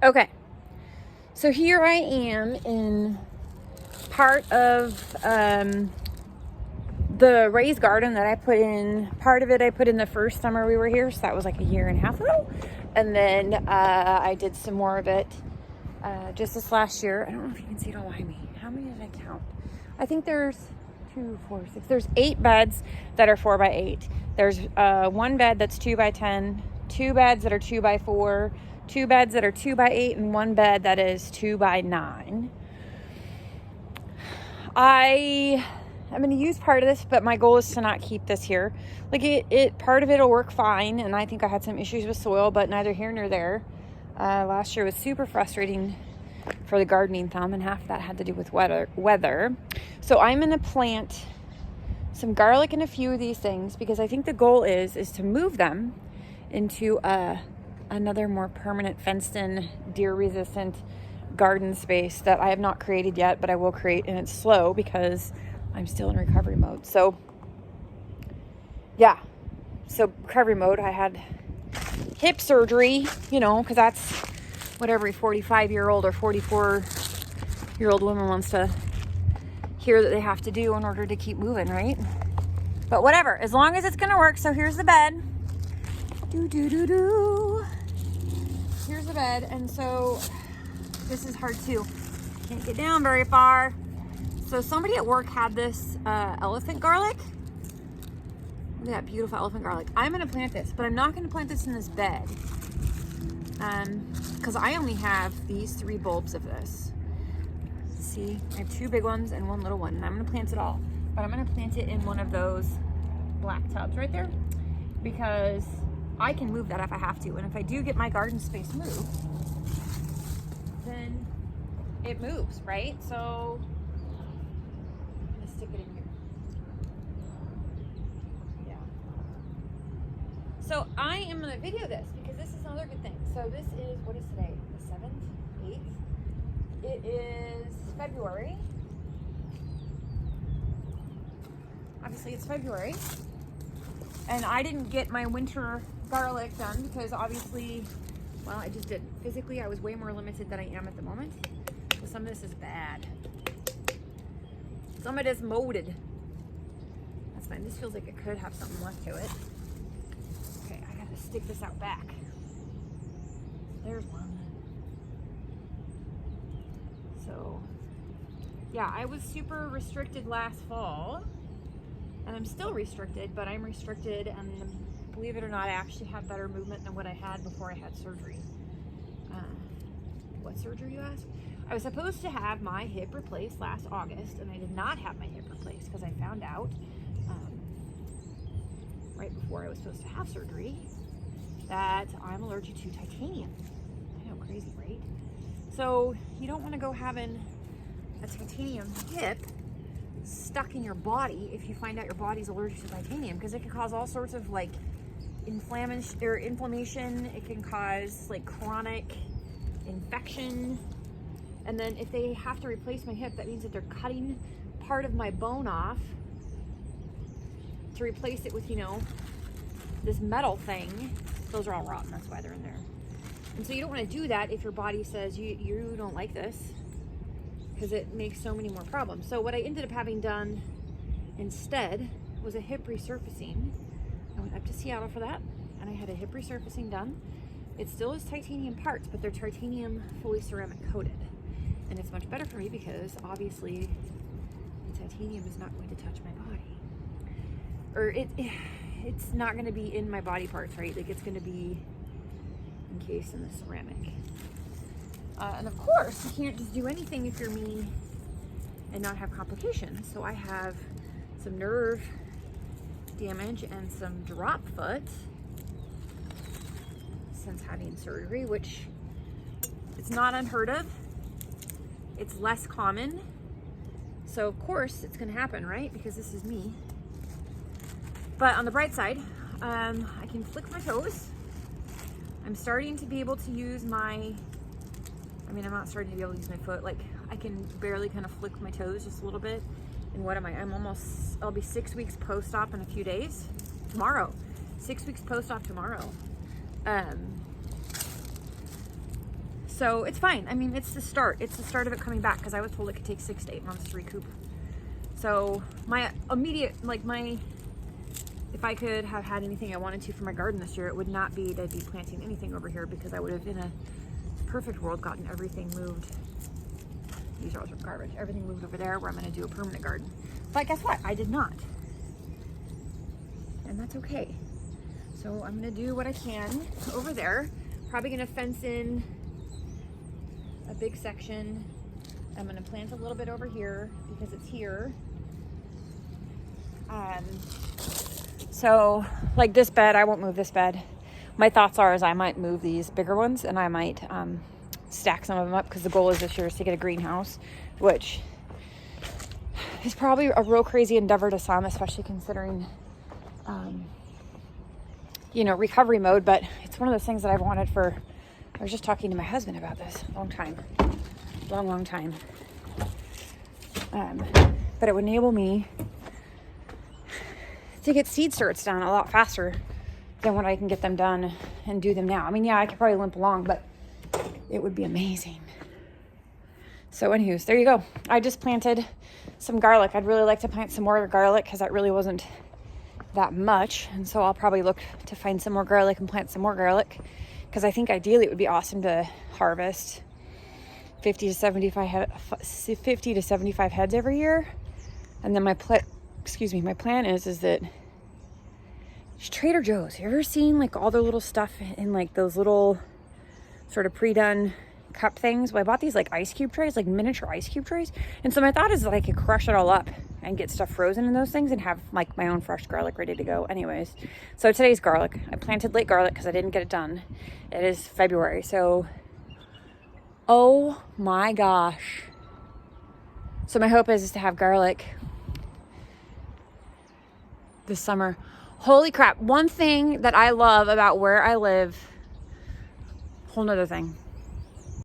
Okay, so here I am in part of the raised garden that I put in. Part of it I put in the first summer we were here, so that was like a year and a half ago. And then I did some more of it just this last year. I don't know if you can see it all behind me. How many did I count? I think there's 2, 4, 6. There's 8 beds that are 4 by 8. There's one bed that's 2 by 10, 2 beds that are 2 by 4, 2 beds that are 2 by 8, and 1 bed that is 2 by 9. I'm going to use part of this, but my goal is to not keep this here. Like part of it'll work fine, and I think I had some issues with soil, but neither here nor there. Last year was super frustrating for the gardening thumb, and half of that had to do with weather. So I'm going to plant some garlic in a few of these things because I think the goal is to move them into another more permanent fenced-in, deer-resistant garden space that I have not created yet, but I will create, and it's slow because I'm still in recovery mode. So yeah, so recovery mode. I had hip surgery, because that's what every 45-year-old or 44-year-old woman wants to hear that they have to do in order to keep moving, right? But whatever, as long as it's gonna work. So here's the bed. Here's the bed, and so this is hard too. Can't get down very far. So somebody at work had this elephant garlic. Look at that beautiful elephant garlic. I'm gonna plant this, but I'm not gonna plant this in this bed. Because I only have these 3 bulbs of this. See, I have 2 big ones and 1 little one, and I'm gonna plant it all. But I'm gonna plant it in one of those black tubs right there, because I can move that if I have to. And if I do get my garden space moved, then it moves, right? So I'm gonna stick it in here. Yeah. So I am gonna video this because this is another good thing. So this is, what is today? The 7th, 8th? It is February. Obviously it's February. And I didn't get my winter garlic done because obviously, well, I just didn't. Physically, I was way more limited than I am at the moment. So some of this is bad. Some of it is molded. That's fine. This feels like it could have something left to it. Okay, I gotta stick this out back. There's one. So, yeah, I was super restricted last fall. And I'm still restricted, but I'm restricted, and believe it or not, I actually have better movement than what I had before I had surgery. What surgery, you ask? I was supposed to have my hip replaced last August, and I did not have my hip replaced because I found out right before I was supposed to have surgery that I'm allergic to titanium. I know, crazy, right? So you don't want to go having a titanium hip stuck in your body if you find out your body's allergic to titanium, because it can cause all sorts of like inflammation. It can cause like chronic infection. And then if they have to replace my hip, that means that they're cutting part of my bone off to replace it with, this metal thing. Those are all rotten, that's why they're in there. And so you don't want to do that if your body says you don't like this, because it makes so many more problems. So what I ended up having done instead was a hip resurfacing. I went up to Seattle for that, and I had a hip resurfacing done. It still is titanium parts, but they're titanium fully ceramic coated. And it's much better for me because obviously the titanium is not going to touch my body. Or it's not going to be in my body parts, right? Like it's going to be encased in the ceramic. And of course, you can't just do anything if you're me and not have complications. So I have some nerve damage and some drop foot since having surgery, which it's not unheard of. It's less common. So of course it's gonna happen, right? Because this is me. But on the bright side, I can flick my toes. I'm starting to be able to use I'm not starting to be able to use my foot. Like I can barely kind of flick my toes just a little bit. And what am I? I'll be 6 weeks post-op in a few days. Tomorrow. 6 weeks post-op tomorrow. So it's fine. I mean, it's the start. It's the start of it coming back, because I was told it could take 6 to 8 months to recoup. So my immediate, like if I could have had anything I wanted to for my garden this year, it would not be to be planting anything over here, because I would have, in a perfect world, gotten everything moved. These are also garbage. Everything moved over there where I'm going to do a permanent garden. But guess what? I did not. And that's okay. So I'm going to do what I can over there. Probably going to fence in a big section. I'm going to plant a little bit over here because it's here. So like this bed, I won't move this bed. My thoughts are is I might move these bigger ones, and I might stack some of them up, because the goal is this year is to get a greenhouse, which is probably a real crazy endeavor to some, especially considering you know, recovery mode. But it's one of those things that I've wanted for, I was just talking to my husband about this a long time. But it would enable me to get seed certs done a lot faster than when I can get them done and do them now. I mean, yeah, I could probably limp along, but it would be amazing. So anywho, there you go. I just planted some garlic. I'd really like to plant some more garlic, because that really wasn't that much. And so I'll probably look to find some more garlic and plant some more garlic, because I think ideally it would be awesome to harvest 50 to 75 heads every year. And then my plan is that Trader Joe's, you ever seen like all their little stuff in like those little sort of pre-done cup things? Well, I bought these like ice cube trays, like miniature ice cube trays. And so my thought is that I could crush it all up and get stuff frozen in those things and have like my own fresh garlic ready to go. Anyways, so today's garlic. I planted late garlic because I didn't get it done. It is February, so oh my gosh. So my hope is to have garlic this summer. Holy crap. One thing that I love about where I live, whole nother thing.